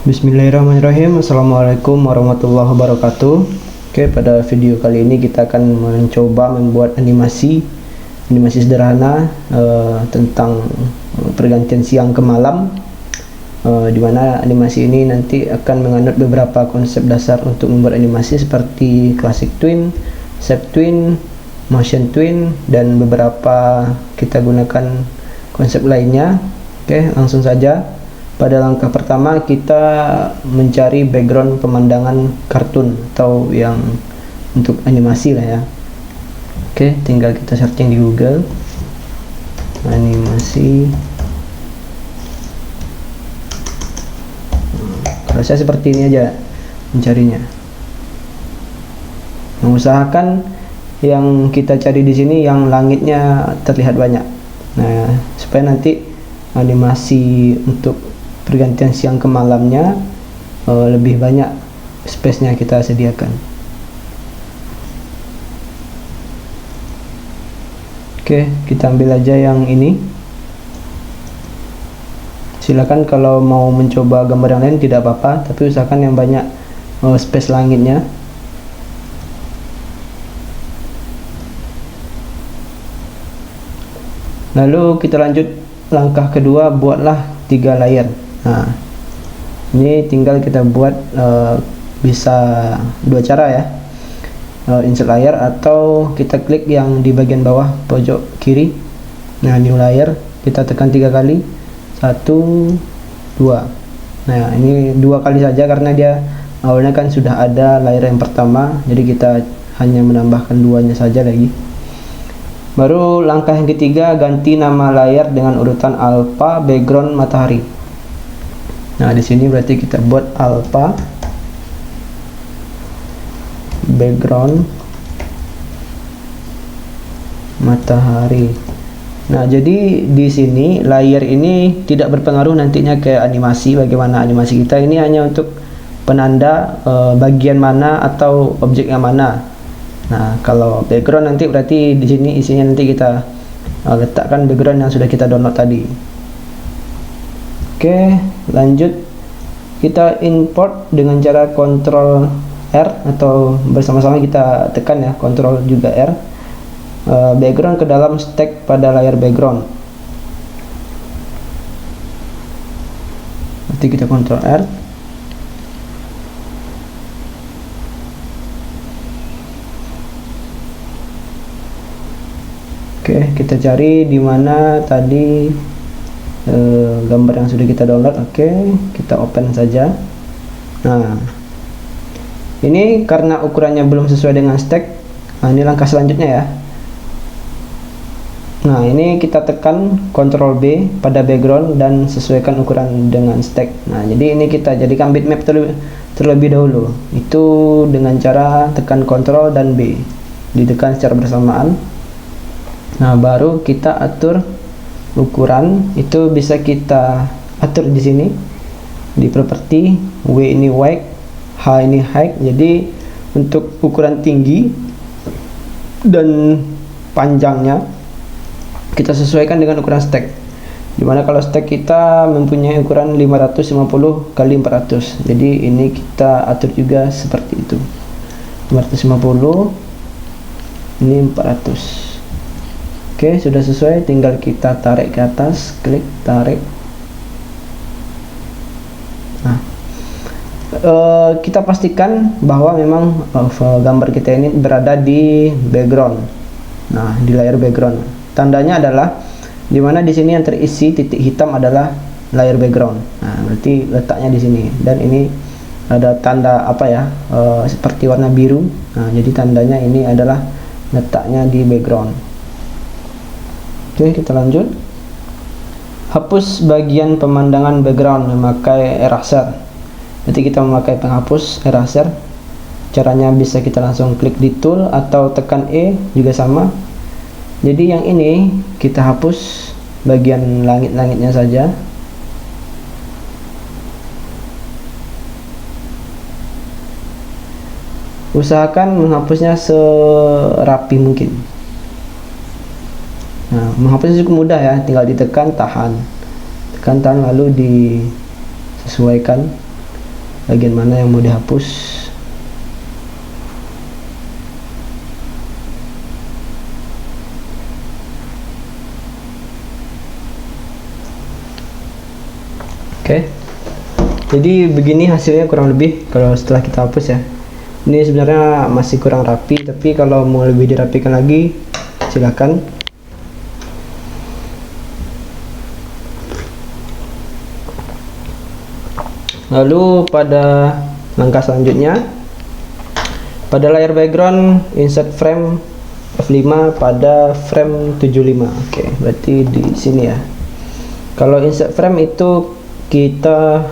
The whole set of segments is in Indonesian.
Bismillahirrahmanirrahim. Assalamualaikum warahmatullahi wabarakatuh. Oke, pada video kali ini kita akan mencoba membuat animasi sederhana tentang pergantian siang ke malam, di mana animasi ini nanti akan menganut beberapa konsep dasar untuk membuat animasi seperti classic twin, step twin, motion twin, dan beberapa kita gunakan konsep lainnya. Oke, langsung saja. Pada langkah pertama kita mencari background pemandangan kartun atau yang untuk animasi lah ya. Oke, tinggal kita searching di Google animasi. Kalau saya seperti ini aja mencarinya. Mengusahakan yang kita cari di sini yang langitnya terlihat banyak. Nah, supaya nanti animasi untuk pergantian siang ke malamnya lebih banyak space-nya kita sediakan. Oke, kita ambil aja yang ini. Silakan kalau mau mencoba gambar yang lain tidak apa-apa, tapi usahakan yang banyak space langitnya. Lalu kita lanjut langkah kedua, buatlah 3 layer. Nah, ini tinggal kita buat bisa dua cara ya, insert layer atau kita klik yang di bagian bawah pojok kiri. Nah, new layer kita tekan 3 kali, 1, 2. Nah, ini 2 kali saja karena dia awalnya kan sudah ada layer yang pertama, jadi kita hanya menambahkan 2-nya saja lagi. Baru langkah yang ketiga, ganti nama layar dengan urutan alpha background matahari. Nah, di sini berarti kita buat alpha background matahari. Nah, jadi di sini layer ini tidak berpengaruh nantinya ke animasi, bagaimana animasi kita. Ini hanya untuk penanda bagian mana atau objek yang mana. Nah, kalau background nanti berarti di sini isinya nanti kita letakkan background yang sudah kita download tadi. Oke, lanjut kita import dengan cara Ctrl R atau bersama-sama kita tekan ya, Ctrl juga R, background ke dalam stack pada layar background. Nanti kita Ctrl R. Oke, kita cari di mana tadi gambar yang sudah kita download. Oke, kita open saja. Nah, ini karena ukurannya belum sesuai dengan stack. Nah, ini langkah selanjutnya ya. Nah, ini kita tekan Ctrl B pada background dan sesuaikan ukuran dengan stack. Nah, jadi ini kita jadikan bitmap terlebih dahulu. Itu dengan cara tekan Ctrl dan B, ditekan secara bersamaan. Nah, baru kita atur ukuran. Itu bisa kita atur di sini di properti. W ini width, H ini height. Jadi untuk ukuran tinggi dan panjangnya kita sesuaikan dengan ukuran stack, dimana kalau stack kita mempunyai ukuran 550 x 400. Jadi ini kita atur juga seperti itu, 550, ini 400. Oke, sudah sesuai, tinggal kita tarik ke atas, klik tarik. Nah, kita pastikan bahwa memang gambar kita ini berada di background. Nah, di layar background. Tandanya adalah dimana di sini yang terisi titik hitam adalah layar background. Nah, berarti letaknya di sini. Dan ini ada tanda apa ya? Seperti warna biru. Nah, jadi tandanya ini adalah letaknya di background. Oke, kita lanjut. Hapus bagian pemandangan background memakai eraser. Nanti kita memakai penghapus eraser. Caranya bisa kita langsung klik di tool atau tekan E, juga sama. Jadi yang ini kita hapus bagian langit-langitnya saja. Usahakan menghapusnya serapi mungkin. Nah, menghapusnya cukup mudah ya, tinggal ditekan tahan, lalu disesuaikan bagian mana yang mau dihapus. Oke, jadi begini hasilnya kurang lebih kalau setelah kita hapus ya. Ini sebenarnya masih kurang rapi, tapi kalau mau lebih dirapikan lagi silakan. Lalu pada langkah selanjutnya, pada layar background insert frame F5 pada frame 75. Oke, berarti di sini ya. Kalau insert frame itu kita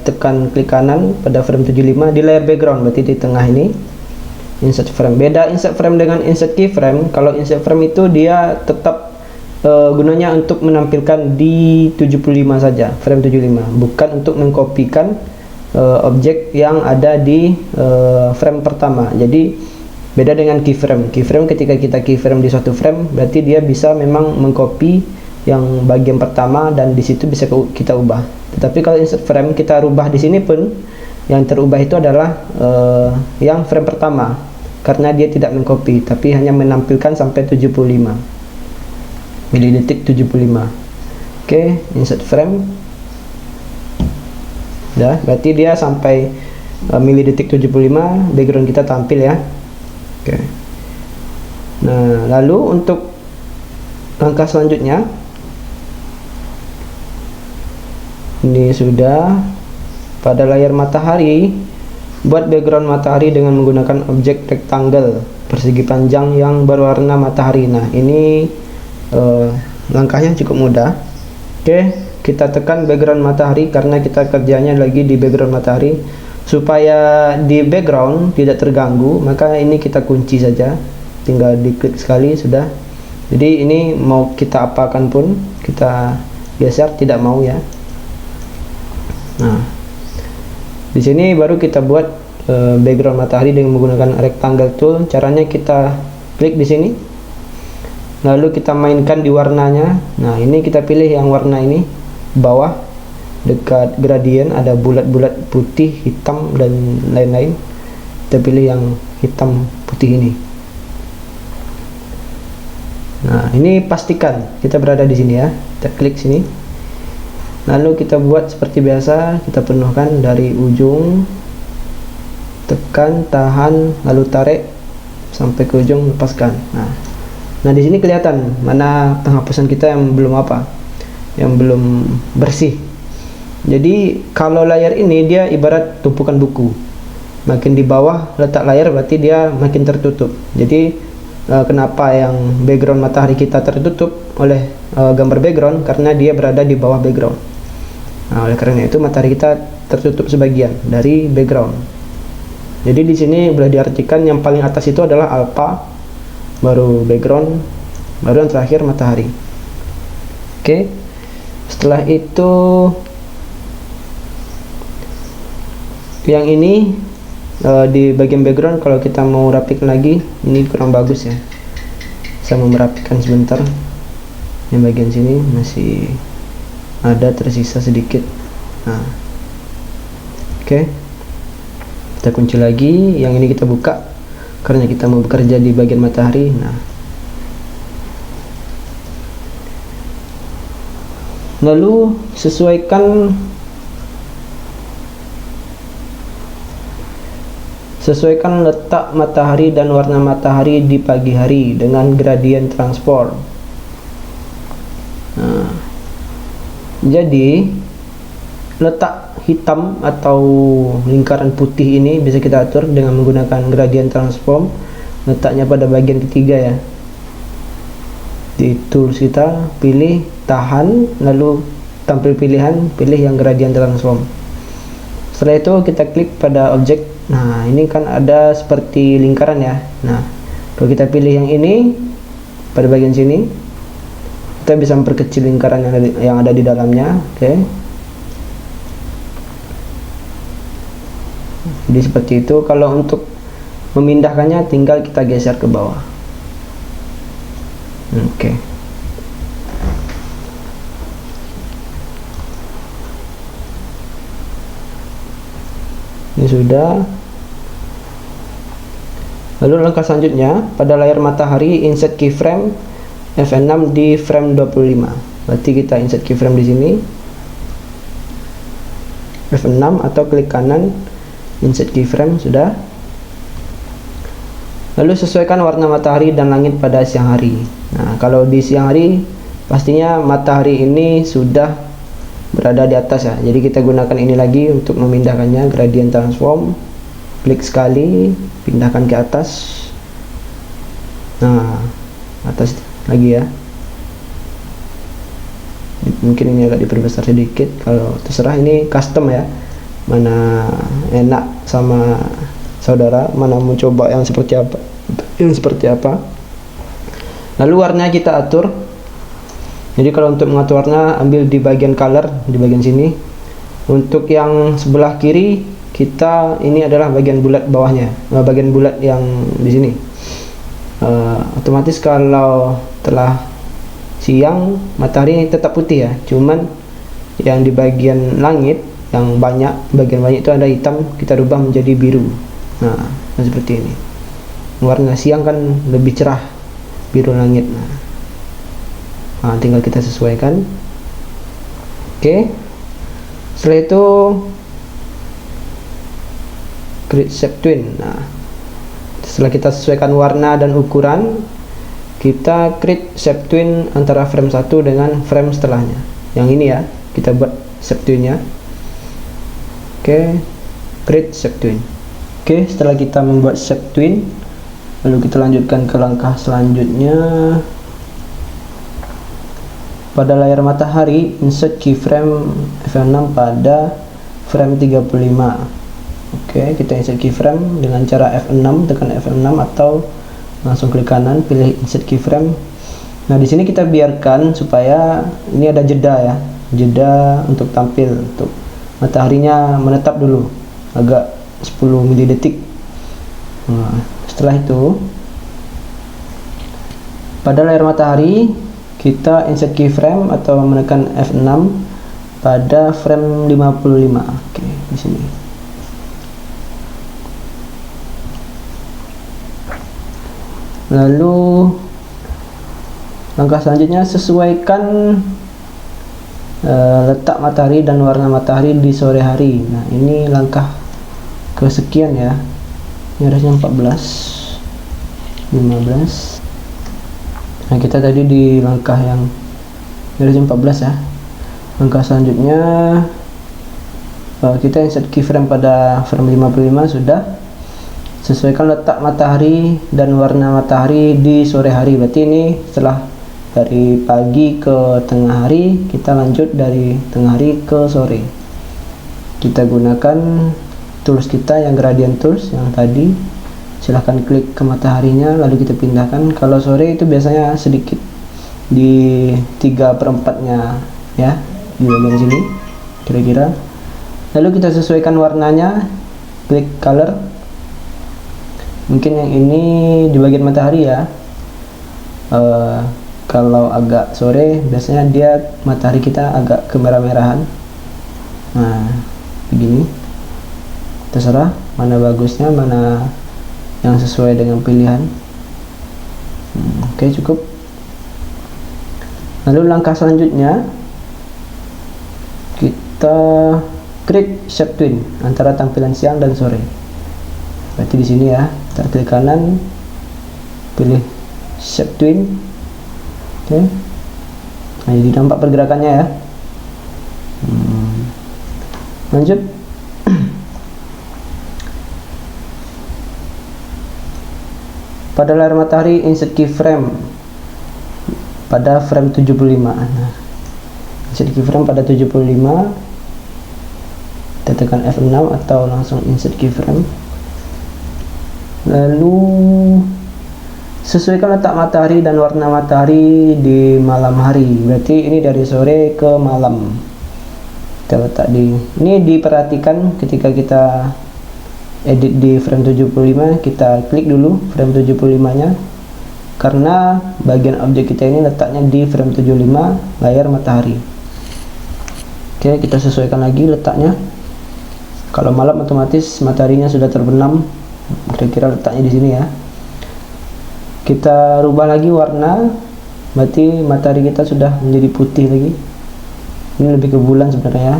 tekan klik kanan pada frame 75 di layar background, berarti di tengah ini insert frame. Beda insert frame dengan insert keyframe. Kalau insert frame itu dia tetap gunanya untuk menampilkan di 75 saja, frame 75, bukan untuk mengkopikan objek yang ada di frame pertama. Jadi beda dengan keyframe. Keyframe ketika kita keyframe di suatu frame, berarti dia bisa memang mengcopy yang bagian pertama dan di situ bisa kita ubah. Tetapi kalau insert frame kita rubah di sini pun yang terubah itu adalah yang frame pertama, karena dia tidak mengcopy tapi hanya menampilkan sampai 75 milidetik 75. Oke, insert frame. Dah, berarti dia sampai milidetik 75 background kita tampil ya. Oke. Nah, lalu untuk langkah selanjutnya, ini sudah pada layar matahari, buat background matahari dengan menggunakan objek rectangle persegi panjang yang berwarna matahari. Nah, ini langkahnya cukup mudah. Oke, kita tekan background matahari karena kita kerjanya lagi di background matahari. Supaya di background tidak terganggu, maka ini kita kunci saja, tinggal diklik sekali sudah. Jadi ini mau kita apakan pun kita geser, tidak mau ya. Nah, di sini baru kita buat background matahari dengan menggunakan rectangle tool. Caranya kita klik di sini, lalu kita mainkan di warnanya. Nah, ini kita pilih yang warna ini, bawah dekat gradient ada bulat-bulat putih, hitam dan lain-lain. Kita pilih yang hitam putih ini. Nah, ini pastikan kita berada di sini ya. Kita klik sini. Lalu kita buat seperti biasa, kita penuhkan dari ujung, tekan, tahan, lalu tarik sampai ke ujung, lepaskan. Nah di sini kelihatan mana penghapusan kita yang belum yang belum bersih. Jadi kalau layar ini dia ibarat tumpukan buku, makin di bawah letak layar berarti dia makin tertutup. Jadi kenapa yang background matahari kita tertutup oleh gambar background, karena dia berada di bawah background. Nah, oleh karena itu matahari kita tertutup sebagian dari background. Jadi di sini boleh diartikan yang paling atas itu adalah alpha, baru background, baru yang terakhir matahari. Oke, setelah itu yang ini di bagian background kalau kita mau rapikan lagi, ini kurang bagus ya. Saya mau merapikan sebentar. Yang bagian sini masih ada tersisa sedikit. Nah, oke, kita kunci lagi. Yang ini kita buka karena kita mau bekerja di bagian matahari. Nah, lalu sesuaikan letak matahari dan warna matahari di pagi hari dengan gradient transform. Nah, jadi letak hitam atau lingkaran putih ini bisa kita atur dengan menggunakan gradient transform. Letaknya pada bagian ketiga ya. Di tools kita pilih tahan, lalu tampil pilihan, pilih yang gradient transform. Setelah itu kita klik pada objek. Nah, ini kan ada seperti lingkaran ya. Nah, kalau kita pilih yang ini pada bagian sini, kita bisa memperkecil lingkaran yang ada di dalamnya. Oke. Jadi seperti itu. Kalau untuk memindahkannya tinggal kita geser ke bawah. Oke. Ini sudah. Lalu langkah selanjutnya, pada layar matahari insert keyframe F6 di frame 25. Berarti kita insert keyframe di sini. F6 atau klik kanan insert keyframe sudah. Lalu sesuaikan warna matahari dan langit pada siang hari. Nah, kalau di siang hari pastinya matahari ini sudah berada di atas ya. Jadi kita gunakan ini lagi untuk memindahkannya, gradient transform. Klik sekali, pindahkan ke atas. Nah, atas lagi ya. Mungkin ini agak diperbesar sedikit, kalau terserah, ini custom ya. Mana enak sama saudara, mana mau coba yang seperti apa. Lalu warnanya kita atur. Jadi kalau untuk mengatur warna, ambil di bagian color di bagian sini. Untuk yang sebelah kiri kita, ini adalah bagian bulat bawahnya, bagian bulat yang di sini. Otomatis kalau telah siang matahari ini tetap putih ya, cuman yang di bagian langit yang bagian banyak itu ada hitam, kita rubah menjadi biru. Nah, seperti ini. Warna siang kan lebih cerah, biru langit. Nah, tinggal kita sesuaikan. Oke. Setelah itu create shape twin. Nah, setelah kita sesuaikan warna dan ukuran, kita create shape twin antara frame 1 dengan frame setelahnya. Yang ini ya, kita buat shape twinnya. Oke, create shape twin. Oke, setelah kita membuat shape twin, lalu kita lanjutkan ke langkah selanjutnya. Pada layar matahari, insert keyframe F6 pada frame 35. Oke, kita insert keyframe dengan cara F6, tekan F6 atau langsung klik kanan, pilih insert keyframe. Nah, di sini kita biarkan supaya ini ada jeda ya, jeda untuk tampil, untuk mataharinya menetap dulu, agak 10 milidetik. Nah, setelah itu pada layar matahari kita insert keyframe atau menekan F6 pada frame 55. Oke, di sini. Lalu langkah selanjutnya, sesuaikan letak matahari dan warna matahari di sore hari. Nah, ini langkah kesekian ya. Ini harusnya 14, 15. Nah, kita tadi di langkah yang harusnya 14 ya. Langkah selanjutnya kita insert keyframe pada frame 55 sudah. Sesuaikan letak matahari dan warna matahari di sore hari. Berarti ini setelah dari pagi ke tengah hari, kita lanjut dari tengah hari ke sore. Kita gunakan tools kita yang gradient tools yang tadi. Silahkan klik ke mataharinya, lalu kita pindahkan. Kalau sore itu biasanya sedikit di 3/4-nya ya, di bagian sini kira-kira. Lalu kita sesuaikan warnanya, klik color. Mungkin yang ini di bagian matahari ya. Kalau agak sore biasanya dia matahari kita agak kemerah-merahan. Nah, begini. Terserah mana bagusnya, mana yang sesuai dengan pilihan. Oke, cukup. Lalu langkah selanjutnya kita create shape twin antara tampilan siang dan sore. Berarti di sini ya, kita klik kanan, pilih shape twin. Oke. Nah, jadi nampak pergerakannya ya. Lanjut. Pada layar matahari insert keyframe pada frame 75. Nah, insert keyframe pada 75. Kita tekan F6 atau langsung insert keyframe. Lalu sesuaikan letak matahari dan warna matahari di malam hari. Berarti ini dari sore ke malam. Kita letak ini diperhatikan ketika kita edit di frame 75, kita klik dulu frame 75-nya karena bagian objek kita ini letaknya di frame 75 layar matahari. Oke, kita sesuaikan lagi letaknya. Kalau malam otomatis mataharinya sudah terbenam, kira-kira letaknya di sini ya. Kita rubah lagi warna, berarti matahari kita sudah menjadi putih lagi. Ini lebih ke bulan sebenarnya.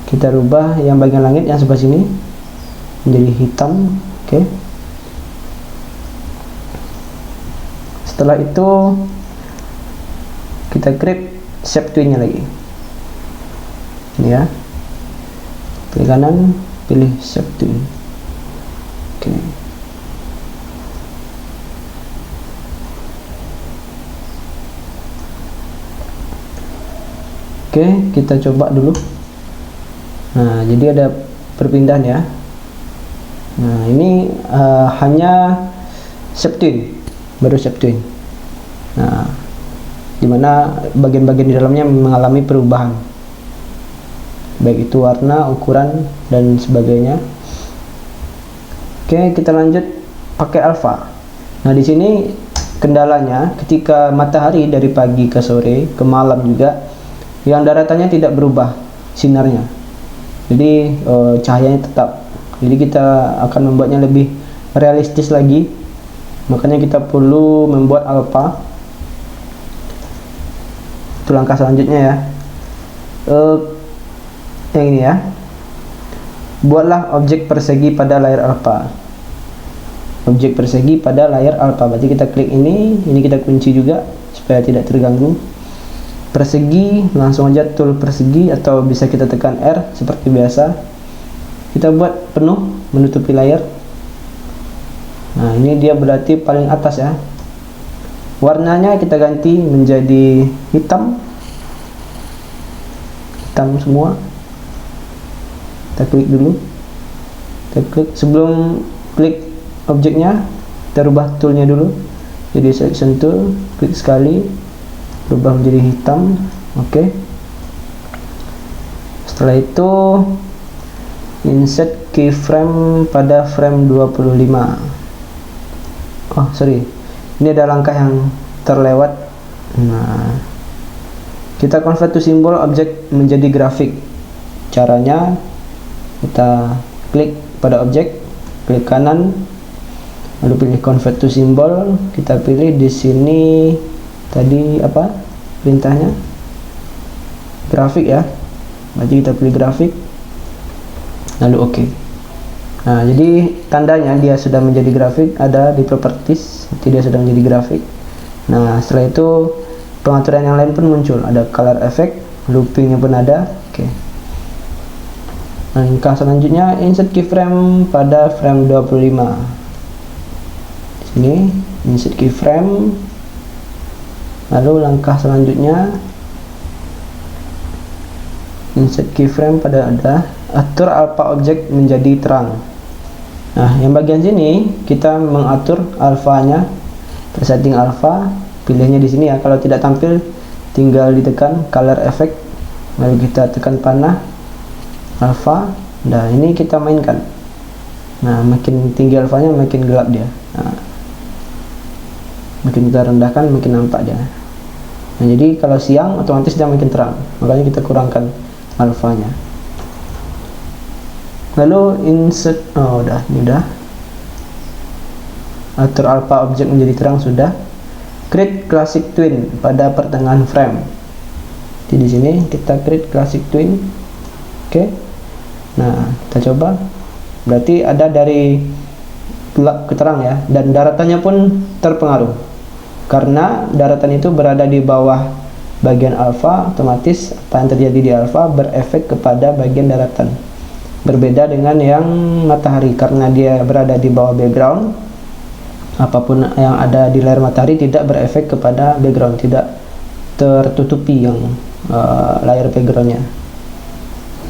Kita rubah yang bagian langit yang sebelah sini menjadi hitam. Oke. Setelah itu kita create shape twin-nya lagi. Ini ya. Pilih kanan, pilih shape twin. Oke. Oke, kita coba dulu. Nah, jadi ada perpindahan ya. Nah, ini hanya shape twin, baru shape twin. Nah, dimana bagian-bagian di dalamnya mengalami perubahan, baik itu warna, ukuran, dan sebagainya. Oke, kita lanjut pakai alpha. Nah, di sini kendalanya ketika matahari dari pagi ke sore ke malam juga, yang daratannya tidak berubah sinarnya. Jadi cahayanya tetap. Jadi kita akan membuatnya lebih realistis lagi. Makanya kita perlu membuat alpha. Itu langkah selanjutnya ya. Yang ini ya, buatlah objek persegi pada layar alpha. Objek persegi pada layar alpha, berarti kita klik ini kita kunci juga supaya tidak terganggu. Persegi, langsung aja tool persegi atau bisa kita tekan R seperti biasa. Kita buat penuh menutupi layar. Nah, ini dia berarti paling atas ya. Warnanya kita ganti menjadi hitam. Hitam semua. Kita klik dulu. Kita klik, sebelum klik objeknya kita rubah toolnya dulu, jadi selection tool, klik sekali, rubah menjadi hitam. Oke. Setelah itu insert keyframe pada frame 25. Oh sorry, ini ada langkah yang terlewat. Nah, kita convert to symbol objek menjadi grafik. Caranya kita klik pada objek, klik kanan, lalu pilih convert to symbol. Kita pilih di sini tadi apa perintahnya, grafik ya, berarti kita pilih grafik, lalu oke. Nah, jadi tandanya dia sudah menjadi grafik ada di properties, berarti dia sudah menjadi grafik. Nah, setelah itu pengaturan yang lain pun muncul, ada color effect, loopingnya pun ada. Oke. Nah, langkah selanjutnya insert keyframe pada frame 25. Sini insert keyframe. Lalu langkah selanjutnya insert keyframe pada atur alpha objek menjadi terang. Nah, yang bagian sini kita mengatur alfanya, setting alpha, pilihnya di sini ya. Kalau tidak tampil tinggal ditekan color effect, lalu kita tekan panah alpha. Nah, ini kita mainkan. Nah, makin tinggi alfanya makin gelap dia. Nah, makin kita rendahkan makin nampak dia. Nah, jadi kalau siang otomatis dia makin terang, makanya kita kurangkan alfanya. Lalu insert, ini udah. Atur alpha objek menjadi terang sudah. Create classic twin pada pertengahan frame. Jadi di sini kita create classic twin. Oke. Nah, kita coba. Berarti ada dari gelap ke terang ya, dan daratannya pun terpengaruh. Karena daratan itu berada di bawah bagian alfa, otomatis apa yang terjadi di alfa berefek kepada bagian daratan. Berbeda dengan yang matahari, karena dia berada di bawah background, apapun yang ada di layar matahari tidak berefek kepada background, tidak tertutupi yang layar backgroundnya.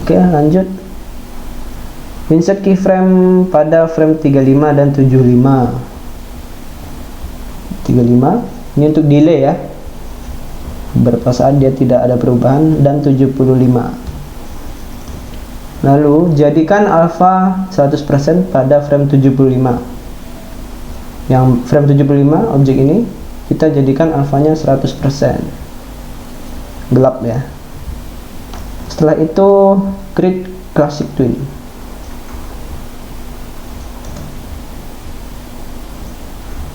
Oke, lanjut. Insert keyframe pada frame 35 dan 75. 35 ini untuk delay ya, beberapa saat dia tidak ada perubahan, dan 75. Lalu jadikan alpha 100% pada frame 75. Yang frame 75 objek ini kita jadikan alfanya 100%, gelap ya. Setelah itu create Classic Twin.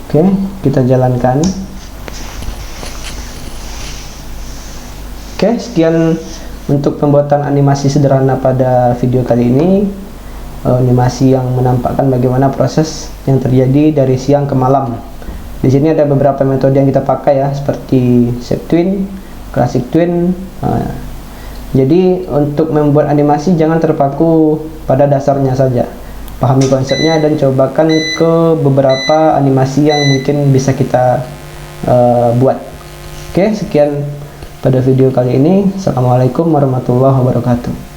Oke, kita jalankan. Oke, sekian untuk pembuatan animasi sederhana pada video kali ini. Animasi yang menampakkan bagaimana proses yang terjadi dari siang ke malam. Di sini ada beberapa metode yang kita pakai ya, seperti Shape Twin, Classic Twin. Jadi untuk membuat animasi jangan terpaku pada dasarnya saja. Pahami konsepnya dan cobakan ke beberapa animasi yang mungkin bisa kita buat. Oke, sekian pada video kali ini. Assalamualaikum warahmatullahi wabarakatuh.